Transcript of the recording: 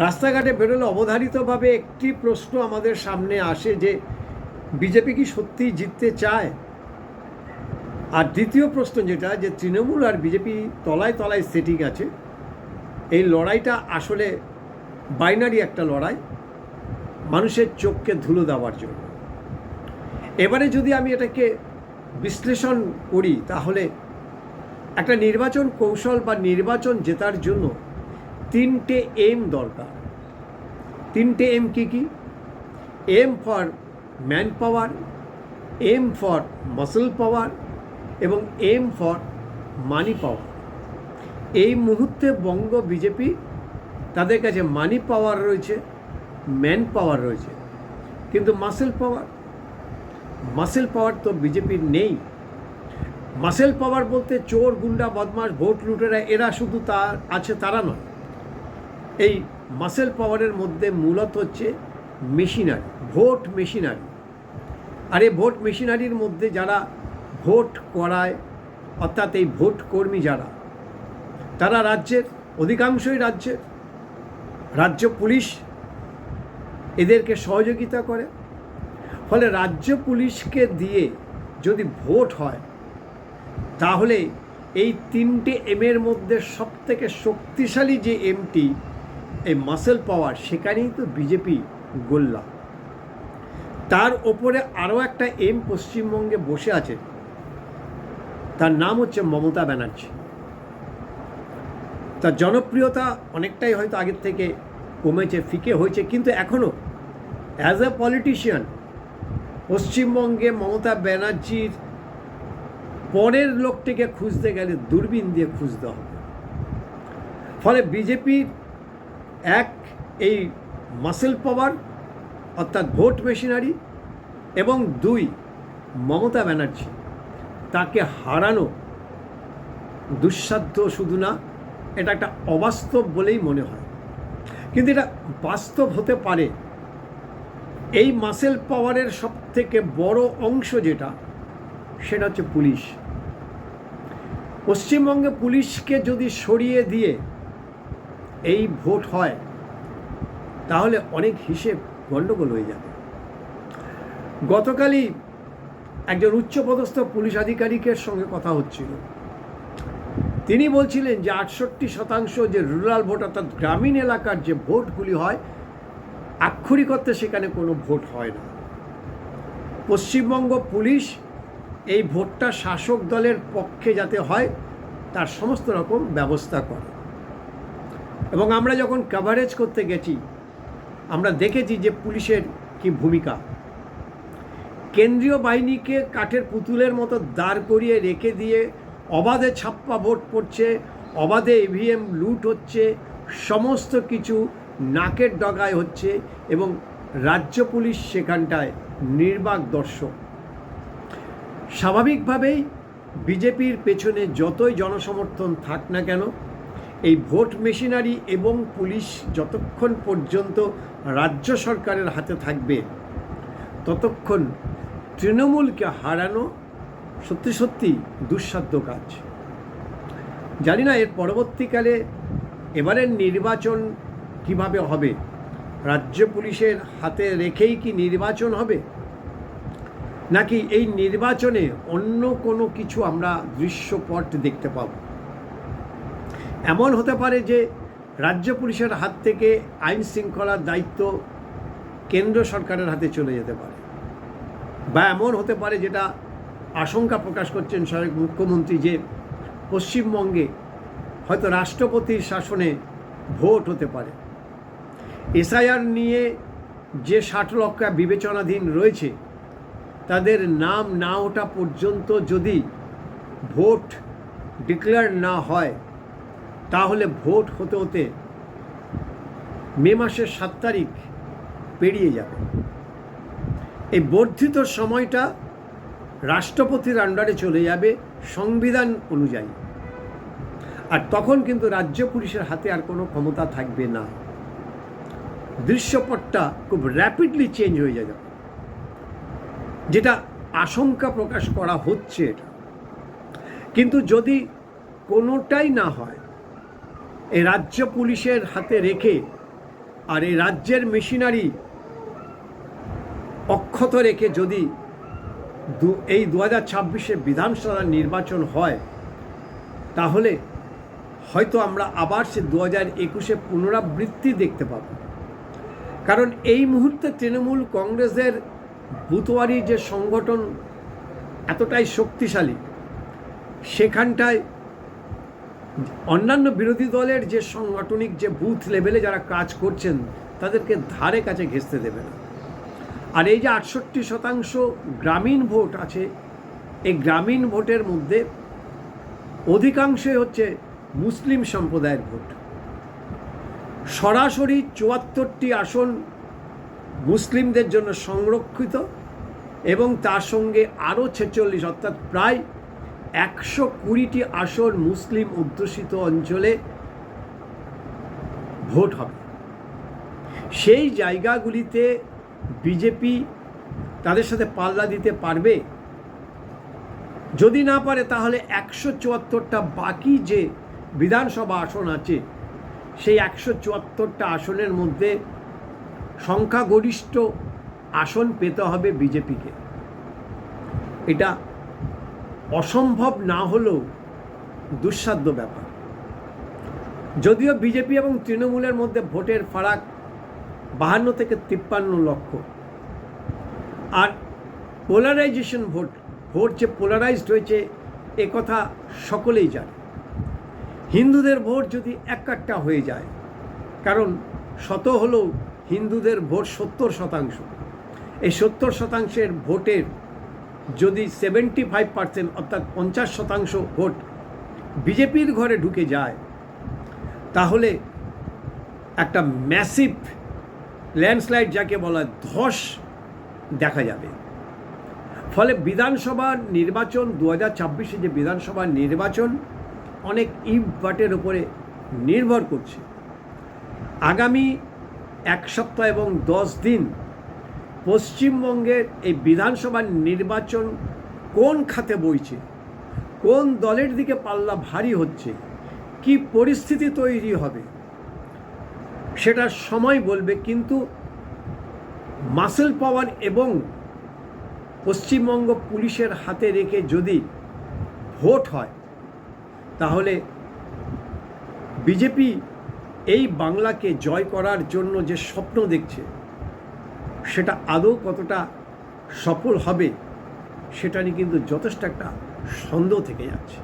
রাস্তাঘাটে বেরোলে অবধারিতভাবে একটি প্রশ্ন আমাদের সামনে আসে যে বিজেপি কি সত্যিই জিততে চায়? আর দ্বিতীয় প্রশ্ন যেটা, যে তৃণমূল আর বিজেপি তলায় তলায় সেটিং আছে, এই লড়াইটা আসলে বাইনারি একটা লড়াই, মানুষের চোখকে ধুলো দেওয়ার জন্য। এবারে যদি আমি এটাকে বিশ্লেষণ করি, তাহলে একটা নির্বাচন কৌশল বা নির্বাচন জেতার জন্য তিনটে এম দরকার। তিনটে এম কি কি? M for man power, M for muscle power এবং এম ফর মানি পাওয়ার। এই মুহূর্তে বঙ্গ বিজেপি, তাদের কাছে মানি পাওয়ার রয়েছে, ম্যান পাওয়ার রয়েছে, কিন্তু মাসেল পাওয়ার তো বিজেপির নেই। মাসেল পাওয়ার বলতে চোর, গুন্ডা, বদমাশ, ভোট লুটেরা, এরা শুধু আছে তারা নয়। এই মাসেল পাওয়ারের মধ্যে মূলত হচ্ছে মেশিনারি, ভোট মেশিনারি। আর এই ভোট মেশিনারির মধ্যে যারা ভোট করায়, অর্থাৎ এই ভোট কর্মী যারা, তারা রাজ্যের অধিকাংশই রাজ্য পুলিশ এদেরকে সহযোগিতা করে। ফলে রাজ্য পুলিশকে দিয়ে যদি ভোট হয়, তাহলে এই তিনটে এমের মধ্যে সবথেকে শক্তিশালী যে এমটি, এই মাসেল পাওয়ার, সেখানেই তো বিজেপি গোল্লা। তার ওপরে আরও একটা এম পশ্চিমবঙ্গে বসে আছে, তার নাম হচ্ছে মমতা ব্যানার্জি। তার জনপ্রিয়তা অনেকটাই হয়তো আগের থেকে কমেছে, ফিকে হয়েছে, কিন্তু এখনও অ্যাজ এ পলিটিশিয়ান পশ্চিমবঙ্গে মমতা ব্যানার্জির পরের লোকটিকে খুঁজতে গেলে দূরবীন দিয়ে খুঁজতে হবে। ফলে বিজেপির এক, এই মাসেল পাওয়ার অর্থাৎ ভোট মেশিনারি, এবং দুই, মমতা ব্যানার্জি, তাকে হারানো দুঃসাধ্য শুধু না, এটা একটা অবাস্তব বলেই মনে হয়। কিন্তু এটা বাস্তব হতে পারে। এই মাসেল পাওয়ারের সবথেকে বড় অংশ যেটা, সেটা হচ্ছে পুলিশ। পশ্চিমবঙ্গে পুলিশকে যদি সরিয়ে দিয়ে এই ভোট হয়, তাহলে অনেক হিসেব গণ্ডগোল হয়ে যাবে। গতকালই একজন উচ্চপদস্থ পুলিশ আধিকারিকের সঙ্গে কথা হচ্ছিল। তিনি বলছিলেন যে 68% যে রুরাল ভোট, অর্থাৎ গ্রামীণ এলাকার যে ভোটগুলি হয়, আক্ষরিক অর্থে সেখানে কোনো ভোট হয় না। পশ্চিমবঙ্গ পুলিশ এই ভোটটা শাসক দলের পক্ষে যাতে হয়, তার সমস্ত রকম ব্যবস্থা করে। এবং আমরা যখন কভারেজ করতে গেছি, আমরা দেখেছি যে পুলিশের কি ভূমিকা। কেন্দ্রীয় বাহিনীকে কাঠের পুতুলের মতো দাঁড় করিয়ে রেখে দিয়ে অবাধে ছাপ্পা ভোট পড়ছে, অবাধে ইভিএম লুট হচ্ছে, সমস্ত কিছু নাকের ডগায় হচ্ছে, এবং রাজ্য পুলিশ সেখানটায় নির্বাক দর্শক। স্বাভাবিকভাবেই বিজেপির পেছনে যতই জনসমর্থন থাক না কেন, এই ভোট মেশিনারি এবং পুলিশ যতক্ষণ পর্যন্ত রাজ্য সরকারের হাতে থাকবে, ততক্ষণ তৃণমূলকে হারানো সত্যি সত্যি দুঃসাধ্য কাজ। জানি না এর পরবর্তীকালে এবারের নির্বাচন কিভাবে হবে। রাজ্য পুলিশের হাতে রেখেই কি নির্বাচন হবে, নাকি এই নির্বাচনে অন্য কোনো কিছু আমরা দৃশ্যপট দেখতে পাব? এমন হতে পারে যে রাজ্য পুলিশের হাত থেকে আইন শৃঙ্খলার দায়িত্ব কেন্দ্র সরকারের হাতে চলে যেতে পারে, বা এমন হতে পারে, যেটা আশঙ্কা প্রকাশ করছেন সাবেক মুখ্যমন্ত্রী, যে পশ্চিমবঙ্গে হয়তো রাষ্ট্রপতির শাসনে ভোট হতে পারে। এসআইআর নিয়ে যে 60 লক্ষ বিবেচনাধীন রয়েছে, তাদের নাম না ওঠা পর্যন্ত যদি ভোট ডিক্লেয়ার না হয়, তাহলে ভোট হতে হতে মে মাসের 7 তারিখ পেরিয়ে যাবে। এই বর্ধিত সময়টা রাষ্ট্রপতির আন্ডারে চলে যাবে সংবিধান অনুযায়ী, আর তখন কিন্তু রাজ্য পুলিশের হাতে আর কোনো ক্ষমতা থাকবে না। দৃশ্যপটটা খুব র্যাপিডলি চেঞ্জ হয়ে যাবে, যেটা আশঙ্কা প্রকাশ করা হচ্ছে এটা। কিন্তু যদি কোনোটাই না হয়, এই রাজ্য পুলিশের হাতে রেখে আর এই রাজ্যের মেশিনারি অক্ষত রেখে যদি এই 2026-এ বিধানসভা নির্বাচন হয়, তাহলে হয়তো আমরা আবার সে 2021-এ পুনরাবৃত্তি দেখতে পাব। কারণ এই মুহূর্তে তৃণমূল কংগ্রেসের বুতোয়ারি যে সংগঠন এতটাই শক্তিশালী, সেখানটায় অন্যান্য বিরোধী দলের যে সাংগঠনিক যে বুথ লেভেলে যারা কাজ করছেন তাদেরকে ধারে কাছে ঘেঁষতে দেবে না। আর এই যে 68% গ্রামীণ ভোট আছে, এই গ্রামীণ ভোটের মধ্যে অধিকাংশই হচ্ছে মুসলিম সম্প্রদায়ের ভোট। সরাসরি 74টি আসন মুসলিমদের জন্য সংরক্ষিত এবং তার সঙ্গে আরও 46 অর্থাৎ প্রায় 120টি আসন মুসলিম অধ্যুষিত অঞ্চলে ভোট হবে। সেই জায়গাগুলিতে বিজেপি তাদের সাথে পাল্লা দিতে পারবে। যদি না পারে তাহলে 174টা বাকি যে বিধানসভা আসন আছে, সেই 174টা আসনের মধ্যে সংখ্যাগরিষ্ঠ আসন পেতে হবে বিজেপিকে। এটা অসম্ভব না হলেও দুঃসাধ্য ব্যাপার। যদিও বিজেপি এবং তৃণমূলের মধ্যে ভোটের ফারাক 52 থেকে 53 লক্ষ, আর পোলারাইজেশন ভোট যে পোলারাইজড হয়েছে এ কথা সকলেই জানে। হিন্দুদের ভোট যদি একটা হয়ে যায়, কারণ শত হলেও হিন্দুদের ভোট 70%, এই 70%-এর ভোটের যদি 75% অর্থাৎ 50% ভোট বিজেপির ঘরে ঢুকে যায়, তাহলে একটা ম্যাসিভ ল্যান্ডস্লাইড যাকে বলা ধস দেখা যাবে। ফলে বিধানসভা নির্বাচন 2026-এ যে বিধানসভা নির্বাচন অনেক ইফ বাটের উপরে নির্ভর করছে। আগামী 1 সপ্তাহ এবং 10 দিন পশ্চিমবঙ্গের এই বিধানসভা নির্বাচন কোন খাতে বইছে, কোন দলের দিকে পাল্লা ভারী হচ্ছে, কি পরিস্থিতি তৈরি হবে সেটা সময় বলবে। কিন্তু মাসেল পাওয়ার এবং পশ্চিমবঙ্গ পুলিশের হাতে রেখে যদি ভোট হয়, তাহলে বিজেপি এই বাংলাকে জয় করার জন্য যে স্বপ্ন দেখছে সেটা আদৌ কতটা সফল হবে সেটা নিয়ে কিন্তু যথেষ্ট একটা সন্দেহ থেকে যাচ্ছে।